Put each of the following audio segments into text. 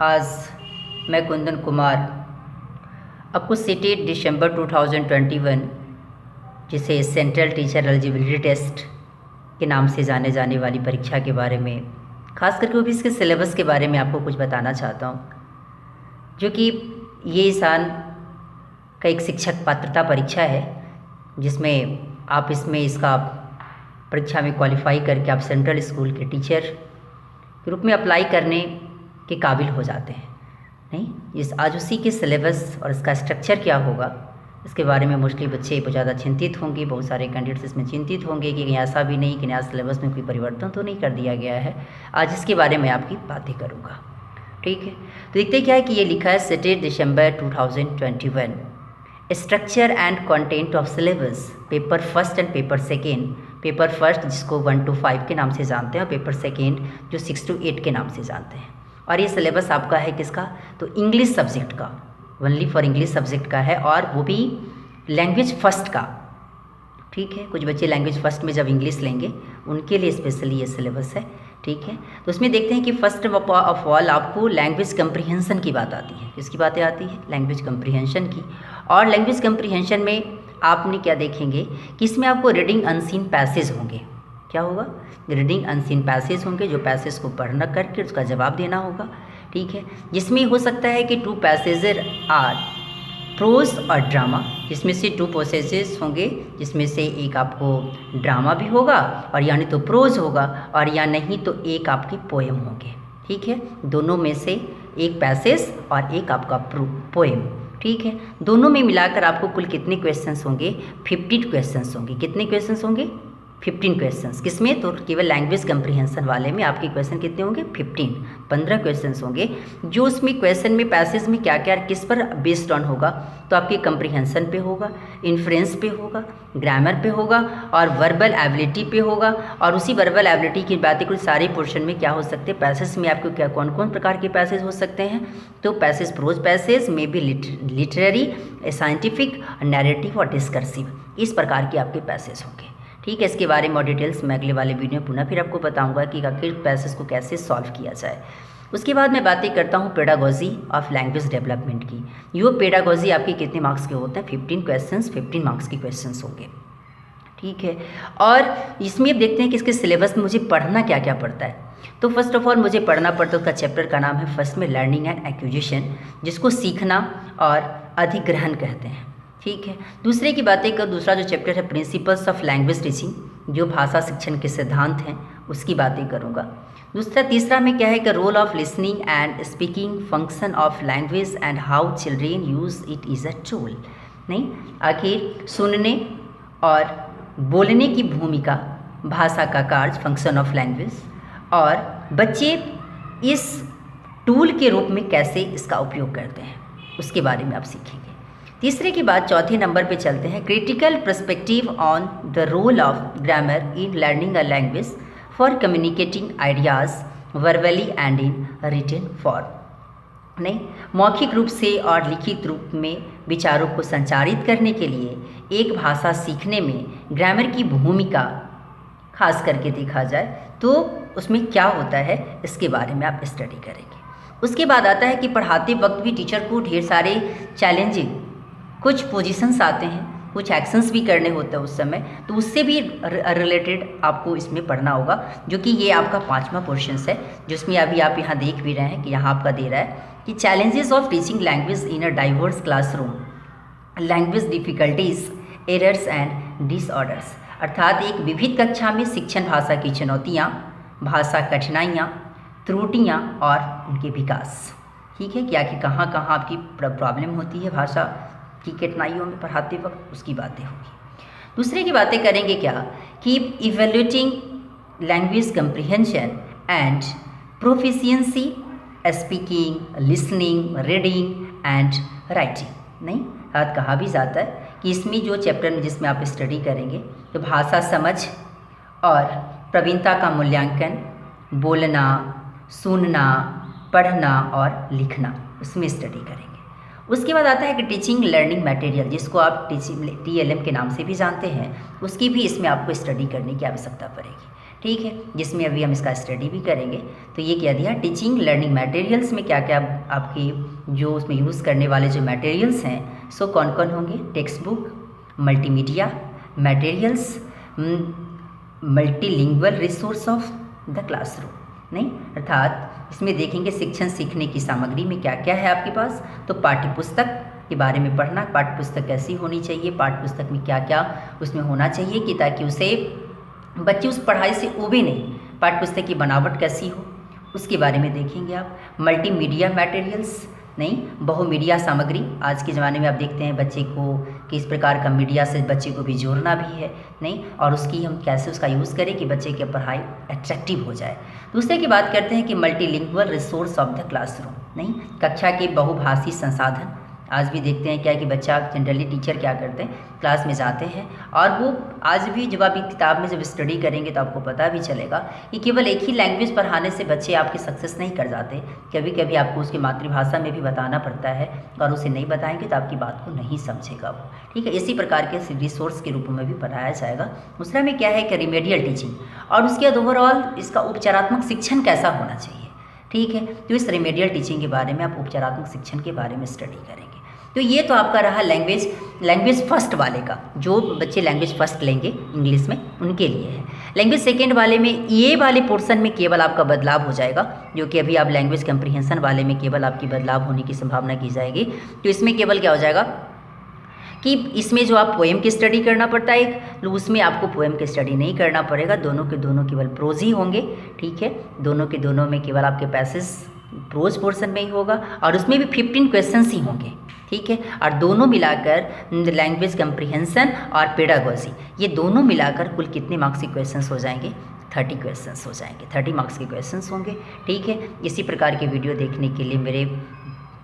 आज मैं कुंदन कुमार आपको सीटेट दिसंबर 2021 जिसे सेंट्रल टीचर एलिजिबिलिटी टेस्ट के नाम से जाने जाने वाली परीक्षा के बारे में, खास करके वो भी इसके सिलेबस के बारे में आपको कुछ बताना चाहता हूँ, जो कि ये साल का एक शिक्षक पात्रता परीक्षा है जिसमें आप इसका परीक्षा में क्वालिफाई करके आप सेंट्रल स्कूल के टीचर के रूप में अप्लाई करने के काबिल हो जाते हैं। नहीं, आज उसी के सिलेबस और इसका स्ट्रक्चर क्या होगा इसके बारे में मोस्टली बच्चे बहुत ज़्यादा चिंतित होंगे। बहुत सारे कैंडिडेट्स इसमें चिंतित होंगे कि कहीं ऐसा भी नहीं कि नया सिलेबस में कोई परिवर्तन तो नहीं कर दिया गया है। आज इसके बारे में आपकी बातें करूँगा, ठीक है। तो देखते क्या है कि ये लिखा है CTET December 2021 structure and content of syllabus paper first and paper second. Paper first जिसको 1 to 5 के नाम से जानते हैं और पेपर सेकेंड जो 6 to 8 के नाम से जानते हैं। और ये सिलेबस आपका है किसका, तो इंग्लिश सब्जेक्ट का, ओनली फॉर इंग्लिश सब्जेक्ट का है, और वो भी लैंग्वेज फर्स्ट का, ठीक है। कुछ बच्चे लैंग्वेज फर्स्ट में जब इंग्लिश लेंगे उनके लिए स्पेशली ये सिलेबस है, ठीक है। तो उसमें देखते हैं कि फर्स्ट ऑफ ऑल आपको लैंग्वेज कंप्रीहेंशन की बात आती है। किसकी बातें आती है, लैंग्वेज कंप्रीहेंशन की। और लैंग्वेज कंप्रीहेंशन में आपने क्या देखेंगे कि इसमें आपको रीडिंग अनसीन पैसेज होंगे। क्या होगा, रीडिंग अनसीन पैसेज होंगे, जो पैसेज को पढ़ना करके उसका जवाब देना होगा, ठीक है। जिसमें हो सकता है कि 2 पैसेजेस आर प्रोज और ड्रामा, जिसमें से 2 पैसेजेस होंगे जिसमें से एक आपको ड्रामा भी होगा और यानी तो प्रोज होगा, और या नहीं तो एक आपकी पोएम होंगे, ठीक है। दोनों में से एक पैसेज और एक आपका पोएम, ठीक है। दोनों में मिलाकर आपको कुल कितने क्वेश्चंस होंगे, 15 क्वेश्चंस होंगे। कितने क्वेश्चंस होंगे, 15 क्वेश्चंस। किसमें, तो केवल लैंग्वेज कंप्रीहेंशन वाले में आपके क्वेश्चन कितने होंगे, 15 क्वेश्चंस होंगे। जो उसमें क्वेश्चन में पैसेज में क्या क्या किस पर बेस्ड ऑन होगा, तो आपके कंप्रीहेंशन पे होगा, इन्फ्रेंस पे होगा, ग्रामर पे होगा और वर्बल एबिलिटी पे होगा। और उसी वर्बल एबिलिटी की बातें कुछ सारे पोर्शन में क्या हो सकते हैं, पैसेज में आपको क्या कौन कौन प्रकार के पैसेज हो सकते हैं, तो पैसेज प्रोज पैसेज में भी लिटरेरी, साइंटिफिक, नैरेटिव और डिस्कर्सिव, इस प्रकार के आपके पैसेज होंगे, ठीक है। इसके बारे में और डिटेल्स मैं अगले वाले वीडियो में पुनः फिर आपको बताऊंगा कि आखिर पैसेज को कैसे सॉल्व किया जाए। उसके बाद मैं बातें करता हूँ पेडागोजी ऑफ लैंग्वेज डेवलपमेंट की। यो पेडागोजी आपके कितने मार्क्स के होते हैं, 15 क्वेश्चंस, 15 मार्क्स के क्वेश्चंस होंगे, ठीक है। और इसमें देखते हैं कि इसके सिलेबस में मुझे पढ़ना क्या क्या पड़ता है। तो फर्स्ट ऑफ ऑल मुझे पढ़ना पड़ता है, उसका चैप्टर का नाम है फर्स्ट में लर्निंग एंड एक्विजिशन, जिसको सीखना और अधिग्रहण कहते हैं, ठीक है। दूसरे की बातें कर, दूसरा जो चैप्टर है प्रिंसिपल्स ऑफ लैंग्वेज टीचिंग, जो भाषा शिक्षण के सिद्धांत हैं उसकी बातें करूँगा। तीसरा में क्या है कि role of listening and speaking, function of language and how children use it is a tool. नहीं, आखिर सुनने और बोलने की भूमिका, भाषा का कार्य, फंक्शन ऑफ लैंग्वेज, और बच्चे इस टूल के रूप में कैसे इसका उपयोग करते हैं उसके बारे में आप सीखेंगे। तीसरे की बात, चौथे नंबर पे चलते हैं, critical perspective on the role of grammar in learning a language for communicating ideas verbally and in written form. नहीं, मौखिक रूप से और लिखित रूप में विचारों को संचारित करने के लिए एक भाषा सीखने में ग्रामर की भूमिका खास करके देखा जाए तो उसमें क्या होता है, इसके बारे में आप स्टडी करेंगे। उसके बाद आता है कि पढ़ाते वक्त भी टीचर को ढेर सारे चैलेंजिंग कुछ पोजीशंस आते हैं, कुछ एक्शंस भी करने होते हैं उस समय, तो उससे भी रिलेटेड आपको इसमें पढ़ना होगा, जो कि ये आपका 5वां पोर्शन है, जिसमें अभी आप यहाँ देख भी रहे हैं कि यहाँ आपका दे रहा है कि challenges of teaching language in a diverse classroom, language difficulties, errors and disorders. अर्थात एक विविध कक्षा में शिक्षण भाषा की चुनौतियाँ, भाषा कठिनाइयाँ, त्रुटियाँ और उनके विकास, ठीक है। क्या कि कहाँ कहाँ आपकी प्रॉब्लम होती है भाषा की कठिनाइयों में पढ़ाते वक्त, उसकी बातें होगी। दूसरे की बातें करेंगे क्या कि evaluating language comprehension and proficiency, speaking, listening, reading and writing. नहीं, आज कहा भी जाता है कि इसमें जो चैप्टर में जिसमें आप स्टडी करेंगे तो भाषा समझ और प्रवीणता का मूल्यांकन, बोलना, सुनना, पढ़ना और लिखना, उसमें स्टडी करेंगे। उसके बाद आता है कि टीचिंग लर्निंग मटेरियल, जिसको आप टीचिंग TLM के नाम से भी जानते हैं, उसकी भी इसमें आपको स्टडी करने की आवश्यकता पड़ेगी, ठीक है, जिसमें अभी हम इसका स्टडी भी करेंगे। तो ये क्या दिया, टीचिंग लर्निंग मटेरियल्स में क्या क्या आपकी जो उसमें यूज़ करने वाले जो मटेरियल्स हैं सो कौन कौन होंगे, text book, multimedia materials, multilingual resource of the classroom, नहीं अर्थात इसमें देखेंगे शिक्षण सीखने की सामग्री में क्या क्या है आपके पास। तो पाठ्य पुस्तक के बारे में पढ़ना, पाठ्य पुस्तक कैसी होनी चाहिए, पाठ्य पुस्तक में क्या क्या उसमें होना चाहिए कि ताकि उसे बच्चे उस पढ़ाई से ऊबे नहीं, पाठ्य पुस्तक की बनावट कैसी हो उसके बारे में देखेंगे आप। मल्टीमीडिया मटेरियल्स, नहीं बहुमीडिया सामग्री, आज के ज़माने में आप देखते हैं बच्चे को किस प्रकार का मीडिया से बच्चे को भी जोड़ना भी है, नहीं और उसकी हम कैसे उसका यूज़ करें कि बच्चे की पढ़ाई अट्रैक्टिव हो जाए। दूसरे की बात करते हैं कि multilingual resource of the classroom, नहीं कक्षा के बहुभाषी संसाधन। आज भी देखते हैं क्या कि बच्चा जनरली टीचर क्या करते हैं, क्लास में जाते हैं और वो आज भी जब आप किताब में जब स्टडी करेंगे तो आपको पता भी चलेगा कि केवल एक ही लैंग्वेज पढ़ाने से बच्चे आपके सक्सेस नहीं कर जाते। कभी कभी आपको उसकी मातृभाषा में भी बताना पड़ता है और उसे नहीं बताएंगे तो आपकी बात को नहीं समझेगा वो, ठीक है। इसी प्रकार के रिसोर्स के रूप में भी पढ़ाया जाएगा। दूसरा में क्या है कि रिमेडियल टीचिंग और उसके बाद ओवरऑल इसका उपचारात्मक शिक्षण कैसा होना चाहिए, ठीक है। तो इस रिमेडियल टीचिंग के बारे में आप उपचारात्मक शिक्षण के बारे में स्टडी करेंगे। तो ये तो आपका रहा लैंग्वेज फर्स्ट वाले का, जो बच्चे लैंग्वेज फर्स्ट लेंगे इंग्लिश में उनके लिए है। लैंग्वेज सेकेंड वाले में ये वाले पोर्शन में केवल आपका बदलाव हो जाएगा, जो कि अभी आप लैंग्वेज कंप्रीहेंशन वाले में केवल आपकी बदलाव होने की संभावना की जाएगी। तो इसमें केवल क्या हो जाएगा कि इसमें जो आप पोएम की स्टडी करना पड़ता है एक, उसमें आपको पोएम की स्टडी नहीं करना पड़ेगा, दोनों के दोनों केवल प्रोज ही होंगे, ठीक है। दोनों के दोनों में केवल आपके पैसेज प्रोज पोर्शन में ही होगा और उसमें भी 15 क्वेश्चंस ही होंगे, ठीक है। और दोनों मिलाकर लैंग्वेज कंप्रीहेंशन और पेडागोजी, ये दोनों मिलाकर कुल कितने मार्क्स के क्वेश्चंस हो जाएंगे, 30 क्वेश्चंस हो जाएंगे, 30 मार्क्स के क्वेश्चंस होंगे, ठीक है। इसी प्रकार के वीडियो देखने के लिए मेरे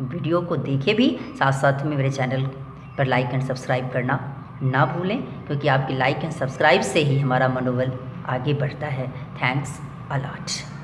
वीडियो को देखे भी, साथ साथ में मेरे चैनल पर लाइक एंड सब्सक्राइब करना ना भूलें, क्योंकि आपके लाइक एंड सब्सक्राइब से ही हमारा मनोबल आगे बढ़ता है। Thanks a lot.